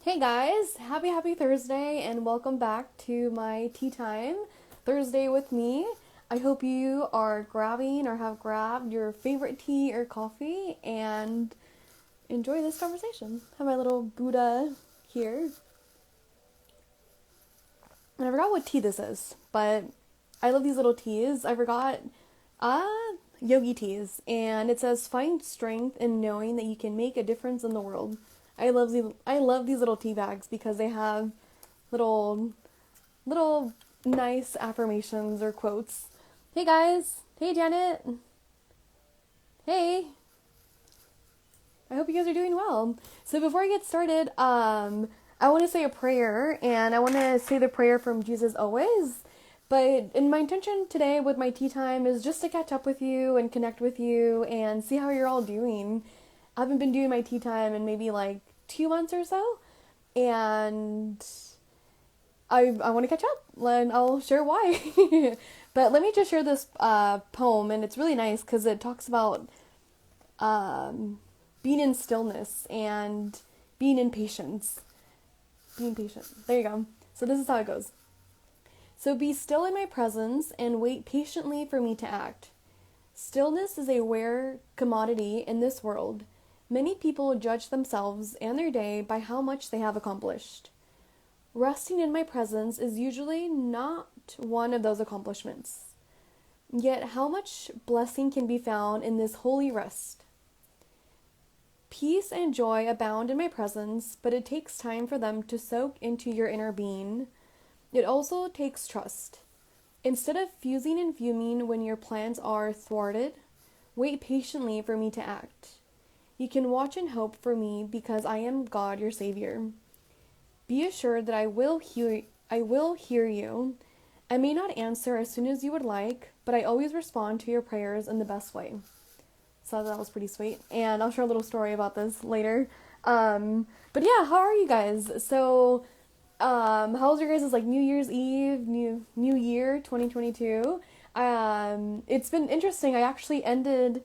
Hey guys, happy Thursday and welcome back to my tea time Thursday with me. I hope you are grabbing or have grabbed your favorite tea or coffee and enjoy this conversation. I have my little Buddha here. And I forgot what tea this is, but I love these little teas. I forgot yogi teas, and it says find strength in knowing that you can make a difference in the world. I love these little tea bags because they have little nice affirmations or quotes. Hey guys, hey Janet, hey. I hope you guys are doing well. So before I get started, I want to say a prayer, and I want to say the prayer from Jesus always. But in my intention today with my tea time is just to catch up with you and connect with you and see how you're all doing. I haven't been doing my tea time in maybe like 2 months or so, and I want to catch up, and I'll share why. But let me just share this poem, and it's really nice because it talks about being in stillness and being in patience. Being patient. There you go. So this is how it goes. So be still in my presence and wait patiently for me to act. Stillness is a rare commodity in this world. Many people judge themselves and their day by how much they have accomplished. Resting in my presence is usually not one of those accomplishments. Yet how much blessing can be found in this holy rest? Peace and joy abound in my presence, but it takes time for them to soak into your inner being. It also takes trust. Instead of fusing and fuming when your plans are thwarted, wait patiently for me to act. You can watch and hope for me because I am God, your Savior. Be assured that I will hear you. I may not answer as soon as you would like, but I always respond to your prayers in the best way. So that was pretty sweet, and I'll share a little story about this later. But yeah, how are you guys? So, how's your guys' like New Year's Eve, New Year 2022? It's been interesting. I actually ended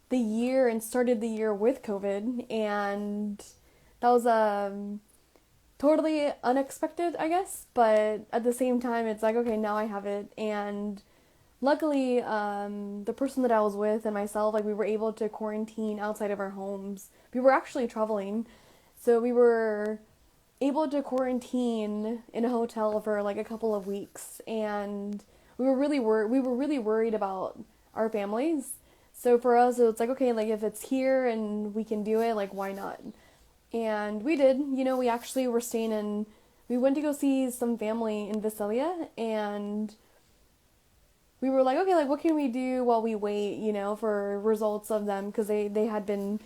the year and started the year with COVID, and that was totally unexpected, I guess. But at the same time, it's like, okay, now I have it, and luckily, the person that I was with and myself, like, we were able to quarantine outside of our homes. We were actually traveling, so we were able to quarantine in a hotel for like a couple of weeks, and we were really worried about our families. So for us, it's like, okay, like if it's here and we can do it, like why not? And we did. We actually were we went to go see some family in Visalia, and we were like, okay, like what can we do while we wait, for results of them, because they had been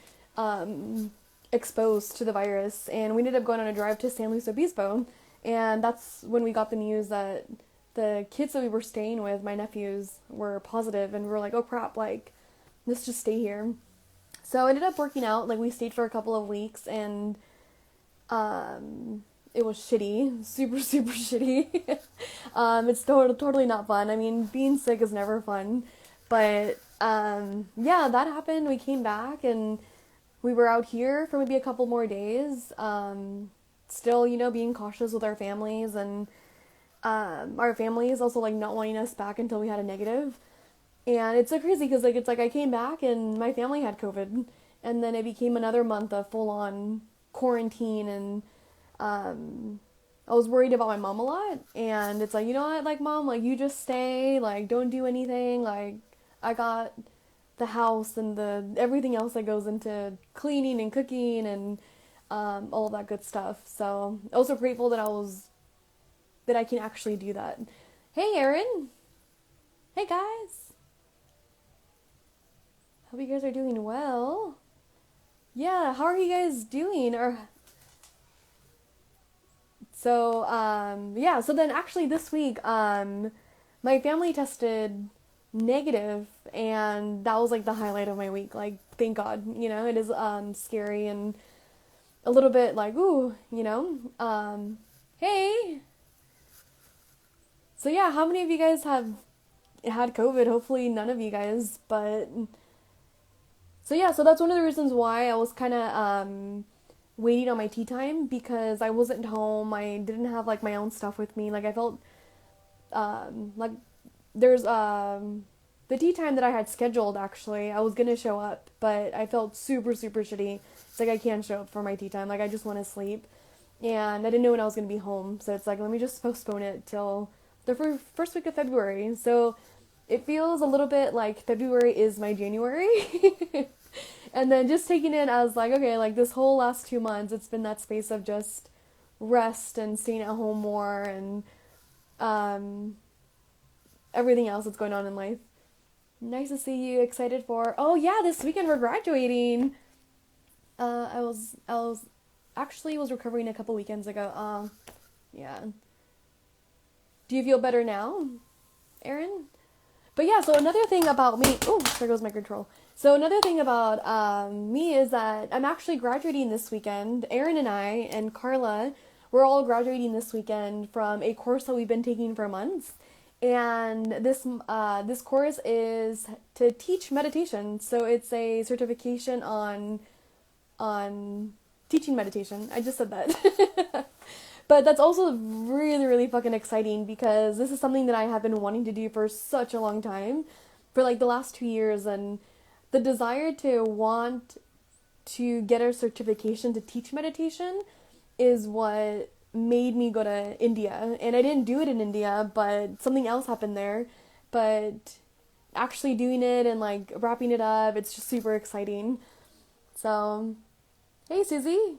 exposed to the virus. And we ended up going on a drive to San Luis Obispo, and that's when we got the news that the kids that we were staying with, my nephews, were positive, and we were like, oh crap, like let's just stay here. So it ended up working out. Like we stayed for a couple of weeks, and it was shitty, super shitty. It's totally not fun. I mean, being sick is never fun, but yeah, that happened. We came back and we were out here for maybe a couple more days. Still, being cautious with our families, and our families also like not wanting us back until we had a negative. And it's so crazy because like it's like I came back and my family had COVID, and then it became another month of full on quarantine, and I was worried about my mom a lot, and it's like, you know what, like mom, like you just stay, like don't do anything, like I got the house and the everything else that goes into cleaning and cooking and all of that good stuff. So also grateful that I can actually do that. Hey Erin, hey guys, hope you guys are doing well. Yeah, how are you guys doing? So then actually this week, my family tested negative, and that was like the highlight of my week. Like, thank God, it is, scary and a little bit like, ooh, hey. So yeah, how many of you guys have had COVID? Hopefully none of you guys, but so yeah, so that's one of the reasons why I was kind of, waiting on my tea time because I wasn't home. I didn't have like my own stuff with me. Like I felt like there's the tea time that I had scheduled actually. I was gonna show up, but I felt super super shitty. It's like I can't show up for my tea time. Like I just want to sleep, and I didn't know when I was gonna be home. So it's like let me just postpone it till the first week of February. So it feels a little bit like February is my January. And then just taking it as like, okay, like this whole last 2 months, it's been that space of just rest and staying at home more and um, everything else that's going on in life. Nice to see you. Excited for, oh yeah, this weekend we're graduating. I was actually was recovering a couple weekends ago. Yeah. Do you feel better now, Erin? But yeah, so another thing about me, oh, there goes my control. So another thing about me is that I'm actually graduating this weekend. Erin and I and Carla, we're all graduating this weekend from a course that we've been taking for months. And this course is to teach meditation. So it's a certification on teaching meditation. I just said that. But that's also really, really fucking exciting because this is something that I have been wanting to do for such a long time, for like the last 2 years, and the desire to want to get a certification to teach meditation is what made me go to India. And I didn't do it in India, but something else happened there. But actually doing it and like wrapping it up, it's just super exciting. So, hey Susie.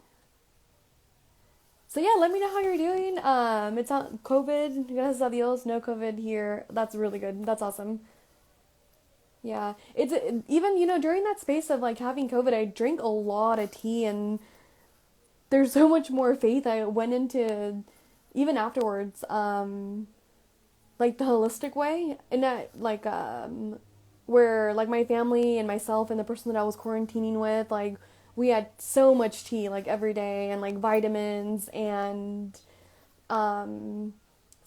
So yeah, let me know how you're doing. It's not COVID. Gracias a Dios, no COVID here. That's really good. That's awesome. Yeah, it's even during that space of like having COVID, I drank a lot of tea, and there's so much more faith I went into, even afterwards. Like the holistic way, and that like where like my family and myself and the person that I was quarantining with, like we had so much tea like every day and like vitamins and um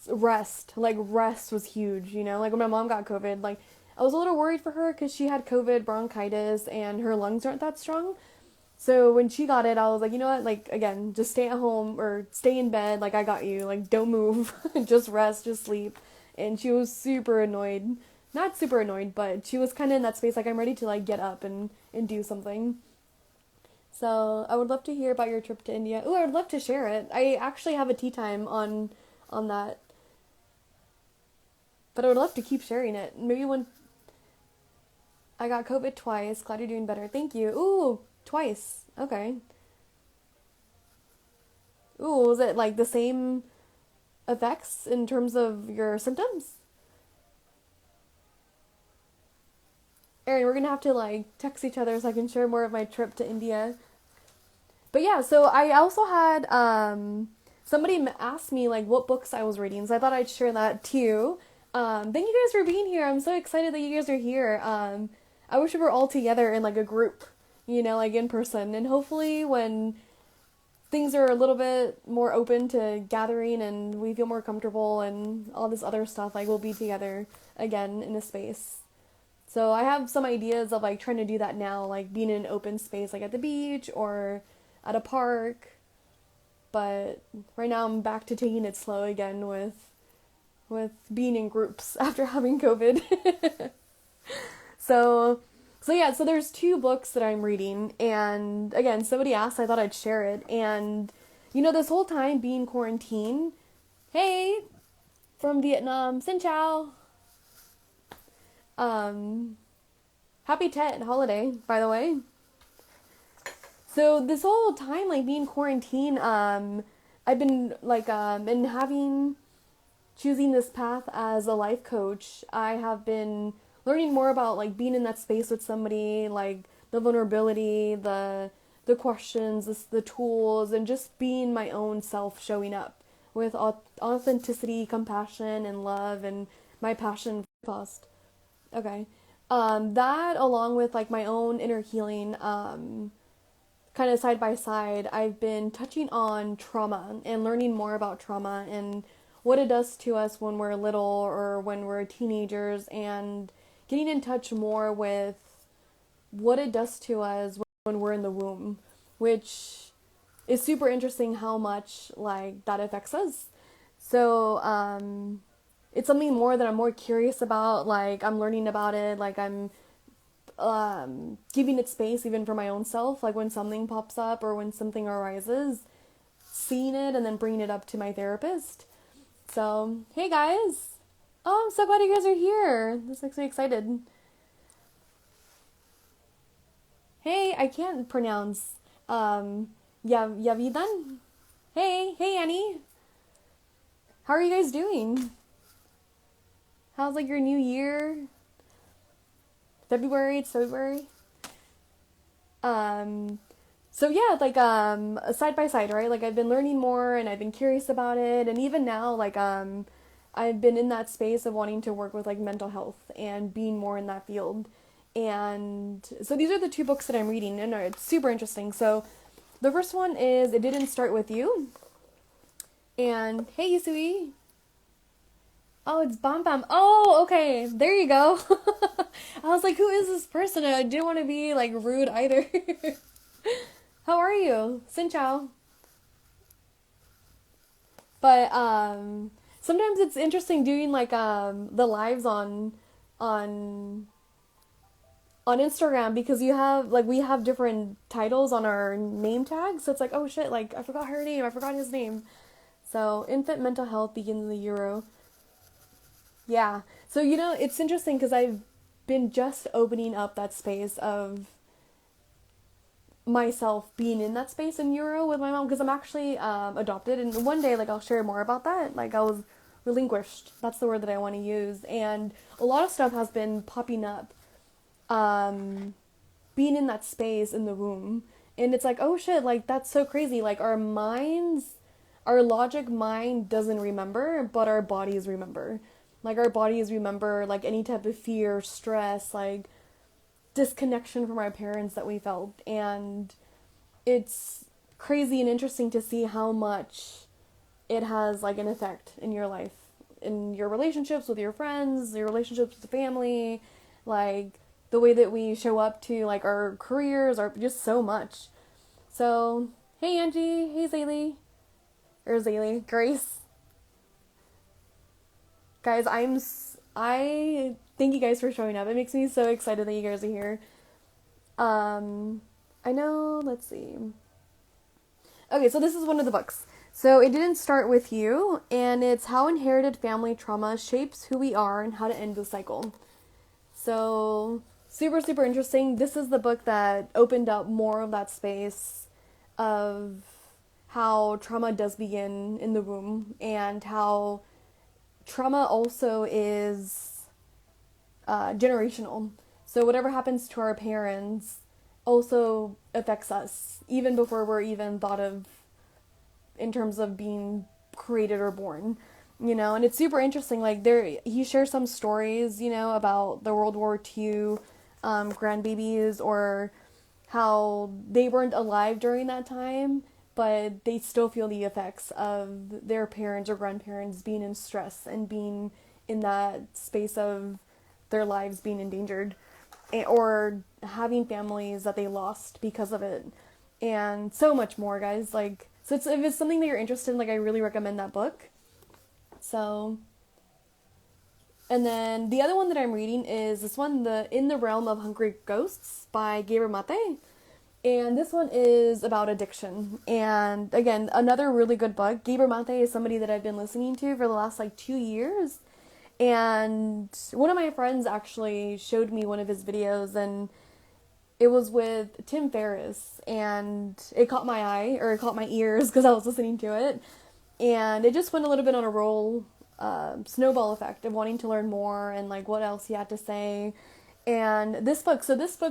rest. Like rest was huge, like when my mom got COVID, like I was a little worried for her because she had COVID bronchitis and her lungs aren't that strong. So when she got it, I was like, you know what, like again, just stay at home or stay in bed, like I got you, like don't move. Just rest, just sleep. And she was super annoyed, not super annoyed, but she was kind of in that space like I'm ready to like get up and do something. So I would love to hear about your trip to India. Ooh, I would love to share it. I actually have a tea time on that, but I would love to keep sharing it. Maybe when I got COVID twice. Glad you're doing better. Thank you. Ooh, twice. Okay. Ooh, was it like the same effects in terms of your symptoms? Erin, we're gonna have to like text each other so I can share more of my trip to India. But yeah, so I also had somebody asked me like what books I was reading, so I thought I'd share that too. Thank you guys for being here. I'm so excited that you guys are here. I wish we were all together in like a group, like in person, and hopefully when things are a little bit more open to gathering and we feel more comfortable and all this other stuff, like we'll be together again in a space. So I have some ideas of like trying to do that now, like being in an open space, like at the beach or at a park. But right now I'm back to taking it slow again with being in groups after having COVID. So yeah, so there's two books that I'm reading, and again, somebody asked, I thought I'd share it. And this whole time being quarantined, hey, from Vietnam, xin chào. Um, Happy Tet holiday, by the way. So this whole time, like being quarantined, I've been like and having choosing this path as a life coach. I have been learning more about like being in that space with somebody, like the vulnerability, the questions, the tools, and just being my own self, showing up with authenticity, compassion, and love, and my passion for past. Okay. That along with like my own inner healing, kind of side by side, I've been touching on trauma and learning more about trauma and what it does to us when we're little or when we're teenagers, and getting in touch more with what it does to us when we're in the womb, which it's super interesting how much like that affects us. So it's something more that I'm more curious about. Like I'm learning about it. Like I'm giving it space even for my own self. Like when something pops up or when something arises, seeing it and then bringing it up to my therapist. So hey guys, oh I'm so glad you guys are here. This makes me excited. Hey, I can't pronounce Yavidan. Hey Annie. How are you guys doing? How's like your new year? February, it's February. So yeah, like side by side, right? Like I've been learning more and I've been curious about it, and even now like I've been in that space of wanting to work with like mental health and being more in that field. And so these are the two books that I'm reading and it's super interesting. So the first one is It Didn't Start With You. And hey Yusui. Oh, it's Bam Bam. Oh, okay. There you go. I was like, who is this person? I didn't want to be like rude either. How are you? Xin chao. But sometimes it's interesting doing like the lives on on Instagram because you have like we have different titles on our name tags. So it's like, oh shit, like I forgot her name. I forgot his name. So infant mental health begins in the Euro. Yeah. So you know, it's interesting because I've been just opening up that space of myself being in that space in Euro with my mom because I'm actually adopted, and one day like I'll share more about that. Like I was relinquished. That's the word that I want to use, and a lot of stuff has been popping up. Being in that space in the womb, and it's like, oh shit, like that's so crazy. Like our minds, our logic mind doesn't remember, but our bodies remember. Like our bodies remember like any type of fear, stress, like disconnection from our parents that we felt. And it's crazy and interesting to see how much it has like an effect in your life, in your relationships with your friends, your relationships with the family, like the way that we show up to like our careers, or just so much. So hey Angie, hey Zaylee, or Zaylee, Grace. Guys, I thank you guys for showing up. It makes me so excited that you guys are here. I know, let's see. Okay, so this is one of the books. So It Didn't Start With You, and it's How Inherited Family Trauma Shapes Who We Are and How to End the Cycle. So super, super interesting. This is the book that opened up more of that space of how trauma does begin in the womb and how trauma also is generational. So whatever happens to our parents also affects us, even before we're even thought of in terms of being created or born. You know, and it's super interesting. Like he shares some stories, you know, about the World War II grandbabies, or how they weren't alive during that time, but they still feel the effects of their parents or grandparents being in stress and being in that space of their lives being endangered, or having families that they lost because of it, and so much more, guys. Like, so if it's something that you're interested in, like I really recommend that book. So, and then the other one that I'm reading is this one, the In the Realm of Hungry Ghosts by Gabriel Mate. And this one is about addiction. And again, another really good book. Gabriel Mate is somebody that I've been listening to for the last like 2 years. And one of my friends actually showed me one of his videos, and it was with Tim Ferriss, and it caught my eye, or it caught my ears because I was listening to it. And it just went a little bit on a roll, snowball effect of wanting to learn more and like what else he had to say. And this book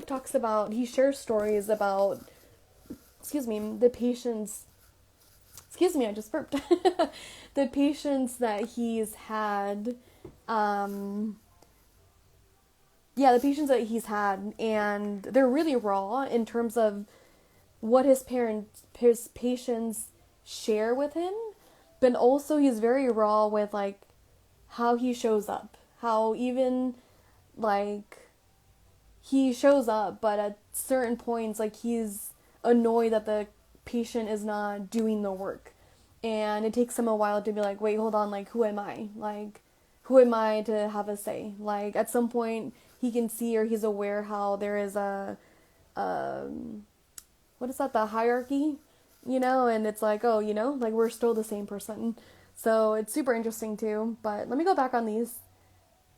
talks about, he shares stories about, the patients, I just burped, the patients that he's had, the patients that he's had, and they're really raw in terms of what his patients share with him, but also he's very raw with like how he shows up, how even like he shows up, but at certain points, like he's annoyed that the patient is not doing the work. And it takes them a while to be like, wait, hold on, like, who am I? Like, who am I to have a say? Like, at some point, he can see or he's aware how there is what is that, the hierarchy, and it's like, oh, like, we're still the same person. So it's super interesting too. But let me go back on these.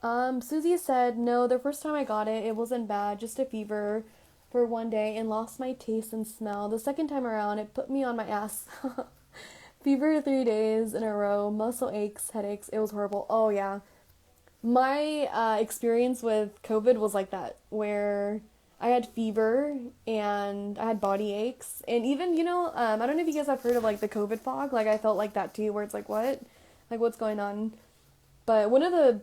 Susie said, no, the first time I got it, it wasn't bad, just a fever for one day and lost my taste and smell. The second time around, it put me on my ass. Fever 3 days in a row, muscle aches, headaches, it was horrible. Oh yeah. My experience with COVID was like that, where I had fever and I had body aches. And even, I don't know if you guys have heard of like the COVID fog. Like I felt like that too, where it's like, what? Like what's going on? But one of the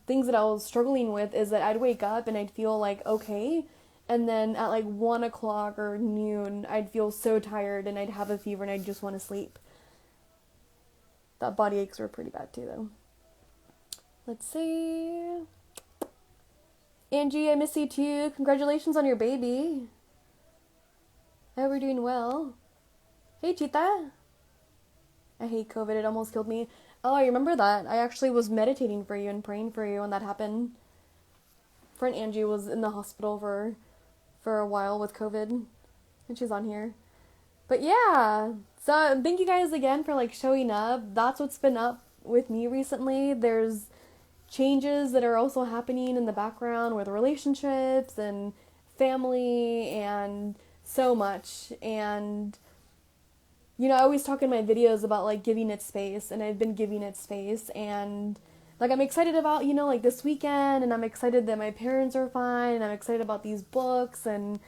things that I was struggling with is that I'd wake up and I'd feel like okay, and then at like 1 o'clock or noon I'd feel so tired and I'd have a fever and I'd just want to sleep. That body aches were pretty bad too though. Let's see. Angie, I miss you too. Congratulations on your baby. I hope you're doing well. Hey Chita. I hate COVID, it almost killed me. Oh, I remember that. I actually was meditating for you and praying for you when that happened. Friend Angie was in the hospital for a while with COVID, and she's on here. But yeah, so thank you guys again for like showing up. That's what's been up with me recently. There's changes that are also happening in the background with relationships and family and so much. And I always talk in my videos about like giving it space, and I've been giving it space, and like I'm excited about, like this weekend, and I'm excited that my parents are fine, and I'm excited about these books, and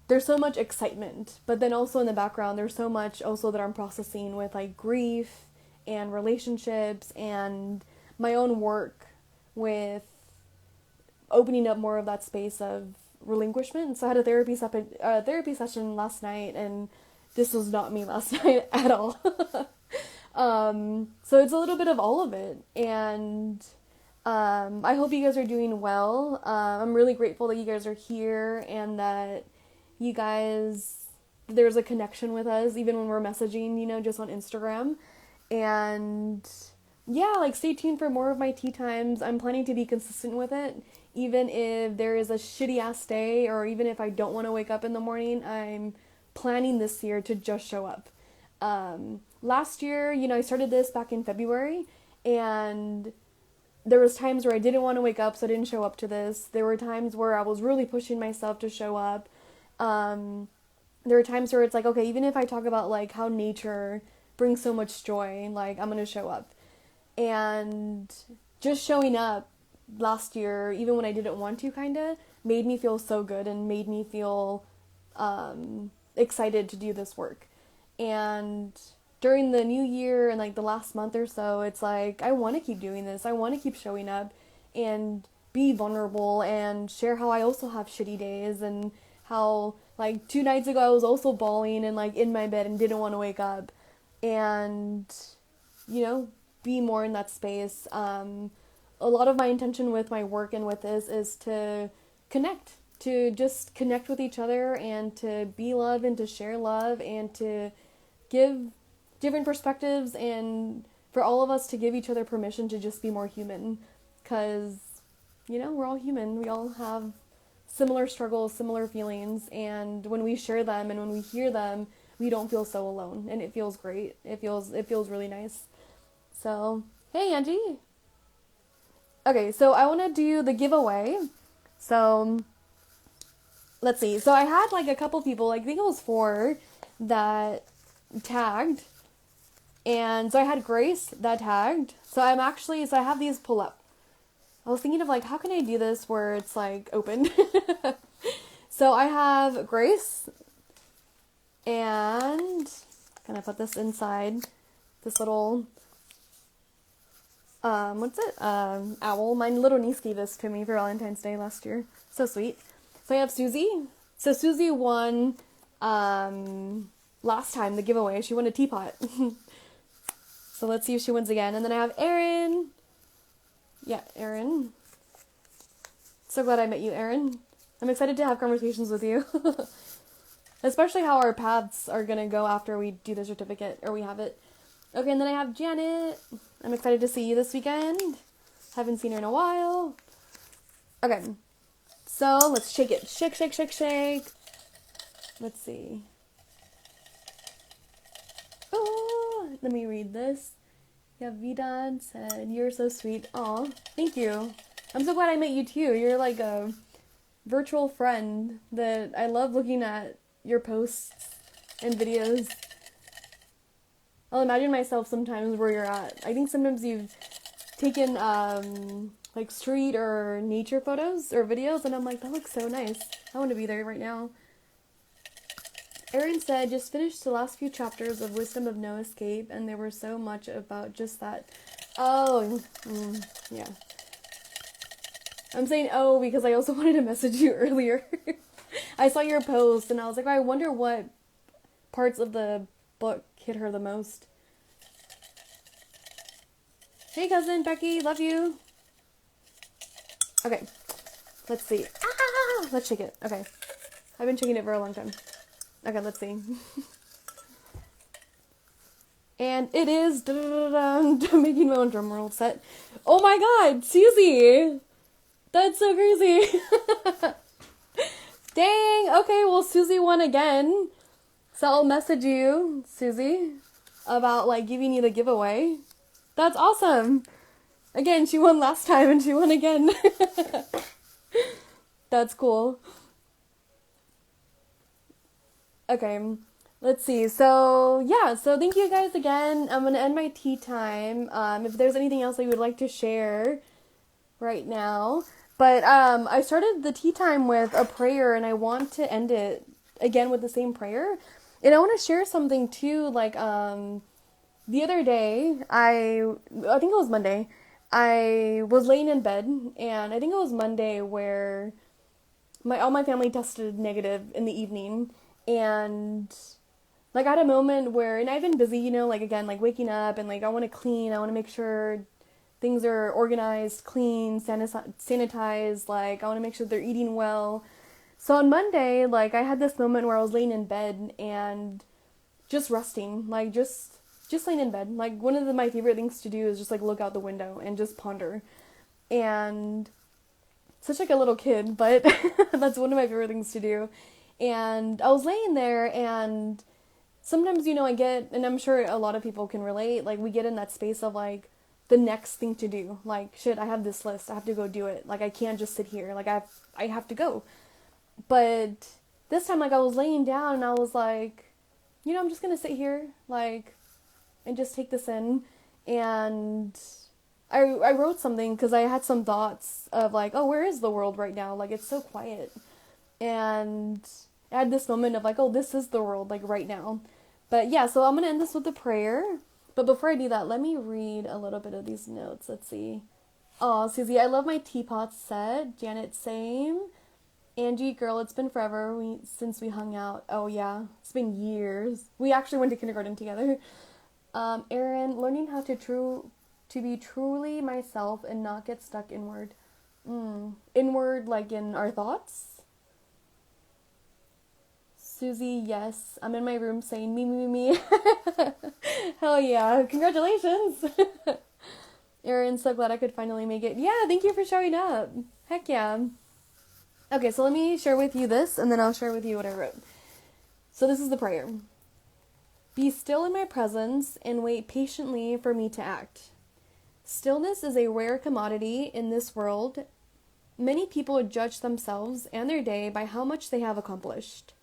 there's so much excitement, but then also in the background there's so much also that I'm processing with like grief and relationships and my own work with opening up more of that space of relinquishment. So I had a therapy session last night, and this was not me last night at all. So it's a little bit of all of it, and I hope you guys are doing well. I'm really grateful that you guys are here and that you guys, there's a connection with us even when we're messaging, just on Instagram. And yeah, like stay tuned for more of my tea times. I'm planning to be consistent with it. Even if there is a shitty ass day, or even if I don't want to wake up in the morning, I'm planning this year to just show up. Last year, I started this back in February, and there was times where I didn't want to wake up, so I didn't show up to this. There were times where I was really pushing myself to show up. There are times where it's like, okay, even if I talk about like how nature brings so much joy, like I'm gonna show up. And just showing up last year, even when I didn't want to, kinda made me feel so good and made me feel excited to do this work. And during the new year and like the last month or so, it's like I want to keep doing this. I want to keep showing up and be vulnerable and share how I also have shitty days, and how like 2 nights ago I was also bawling and like in my bed and didn't want to wake up, and be more in that space. A lot of my intention with my work and with this is to just connect with each other, and to be love, and to share love, and to give different perspectives, and for all of us to give each other permission to just be more human, because we're all human. We all have similar struggles, similar feelings, and when we share them and when we hear them, we don't feel so alone, and it feels great. It feels really nice. So, hey Angie. Okay, so I want to do the giveaway. So, let's see. So I had like a couple people, I think it was 4, that tagged. And so I had Grace that tagged. So I have these pull up. I was thinking of like, how can I do this where it's like open? So I have Grace, and gonna put this inside this little owl. My little niece gave this to me for Valentine's Day last year. So sweet. So I have Susie. So Susie won last time, the giveaway. She won a teapot. So let's see if she wins again. And then I have Erin. Yeah, Erin. So glad I met you, Erin. I'm excited to have conversations with you. Especially how our paths are gonna go after we do the certificate, or we have it. Okay, and then I have Janet. I'm excited to see you this weekend. Haven't seen her in a while. Okay, so let's shake it. Shake, shake, shake, shake. Let's see. Oh, let me read this. Yeah, Vidad said, "You're so sweet." Aw, thank you. I'm so glad I met you too. You're like a virtual friend that I love looking at your posts and videos. I'll imagine myself sometimes where you're at. I think sometimes you've taken like street or nature photos or videos, and I'm like, that looks so nice. I want to be there right now. Erin said, just finished the last few chapters of Wisdom of No Escape, and there were so much about just that. Oh, yeah. I'm saying oh because I also wanted to message you earlier. I saw your post, and I was like, I wonder what parts of the book hit her the most. Hey, cousin Becky, love you. Okay, let's see. Let's shake it. Okay, I've been shaking it for a long time. Okay, let's see. And it is making my own drum roll set. Oh my god, Susie! That's so crazy. Dang, okay, well, Susie won again. So I'll message you, Susie, about, like, giving you the giveaway. That's awesome. Again, she won last time and she won again. That's cool. Okay, let's see. So, yeah, so thank you guys again. I'm going to end my tea time. If there's anything else I would like to share right now. But I started the tea time with a prayer, and I want to end it again with the same prayer. And I want to share something too, like the other day, I think it was Monday, I was laying in bed, and I think it was Monday where all my family tested negative in the evening, and like I had a moment where, and I've been busy, you know, like again, like waking up, and like I want to clean, I want to make sure things are organized, clean, sanitized, like I want to make sure they're eating well. So on Monday, like I had this moment where I was laying in bed and just resting, like just laying in bed. Like one of my favorite things to do is just like look out the window and just ponder. And such like a little kid, but that's one of my favorite things to do. And I was laying there, and sometimes, you know, I get, and I'm sure a lot of people can relate, like we get in that space of like the next thing to do. Like, shit, I have this list, I have to go do it. Like I can't just sit here. Like I have to go. But this time, like I was laying down and I was like, you know, I'm just gonna sit here, like, and just take this in. And I wrote something because I had some thoughts of like, oh, where is the world right now? Like, it's so quiet. And I had this moment of like, oh, this is the world, like right now. But yeah, so I'm gonna end this with a prayer. But before I do that, let me read a little bit of these notes. Let's see. Oh, Susie, I love my teapot set. Janet, same. Angie, girl, it's been forever since we hung out. Oh yeah, it's been years. We actually went to kindergarten together. Erin, learning how to be truly myself and not get stuck inward. Inward, like in our thoughts? Susie, yes. I'm in my room saying me, me, me, me. Hell yeah. Congratulations. Erin, so glad I could finally make it. Yeah, thank you for showing up. Heck yeah. Okay, so let me share with you this, and then I'll share with you what I wrote. So this is the prayer. Be still in my presence and wait patiently for me to act. Stillness is a rare commodity in this world. Many people judge themselves and their day by how much they have accomplished.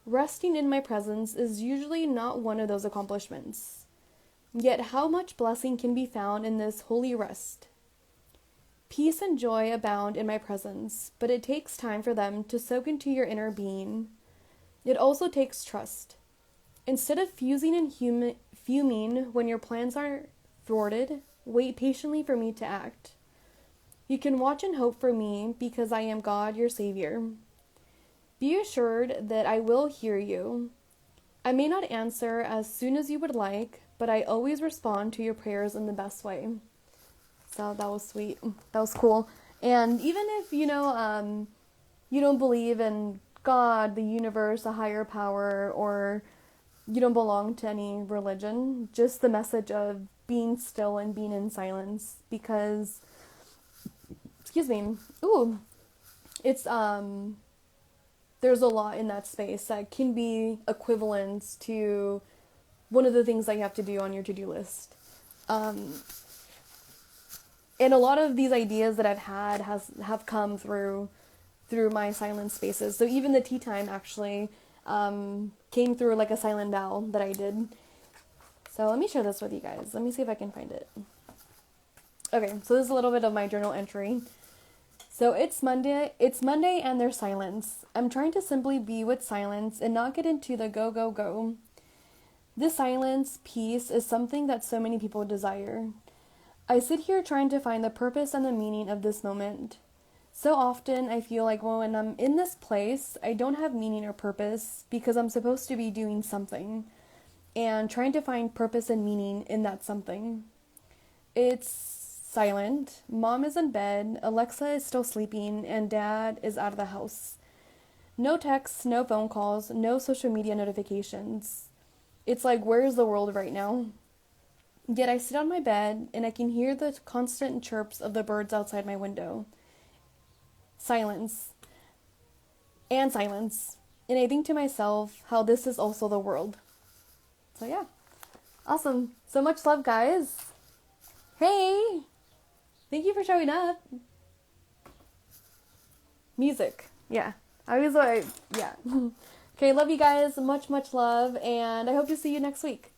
Resting in my presence is usually not one of those accomplishments. Yet how much blessing can be found in this holy rest? Peace and joy abound in my presence, but it takes time for them to soak into your inner being. It also takes trust. Instead of fusing and fuming when your plans are thwarted, wait patiently for me to act. You can watch and hope for me because I am God, your Savior. Be assured that I will hear you. I may not answer as soon as you would like, but I always respond to your prayers in the best way. So that was sweet. That was cool. And even if, you know, you don't believe in God, the universe, a higher power, or you don't belong to any religion. Just the message of being still and being in silence, because, excuse me, ooh, it's, there's a lot in that space that can be equivalent to one of the things that you have to do on your to-do list. And a lot of these ideas that I've had have come through my silent spaces. So even the tea time actually came through like a silent vow that I did. So let me share this with you guys. Let me see if I can find it. Okay, so this is a little bit of my journal entry. So it's Monday and there's silence. I'm trying to simply be with silence and not get into the go, go, go. This silence, peace, is something that so many people desire. I sit here trying to find the purpose and the meaning of this moment. So often I feel like when I'm in this place, I don't have meaning or purpose because I'm supposed to be doing something and trying to find purpose and meaning in that something. It's silent. Mom is in bed, Alexa is still sleeping, and Dad is out of the house. No texts, no phone calls, no social media notifications. It's like, where's the world right now? Yet I sit on my bed and I can hear the constant chirps of the birds outside my window. Silence. And silence. And I think to myself how this is also the world. So yeah. Awesome. So much love, guys. Hey! Thank you for showing up. Music. Yeah. Yeah. Okay, love you guys. Much, much love. And I hope to see you next week.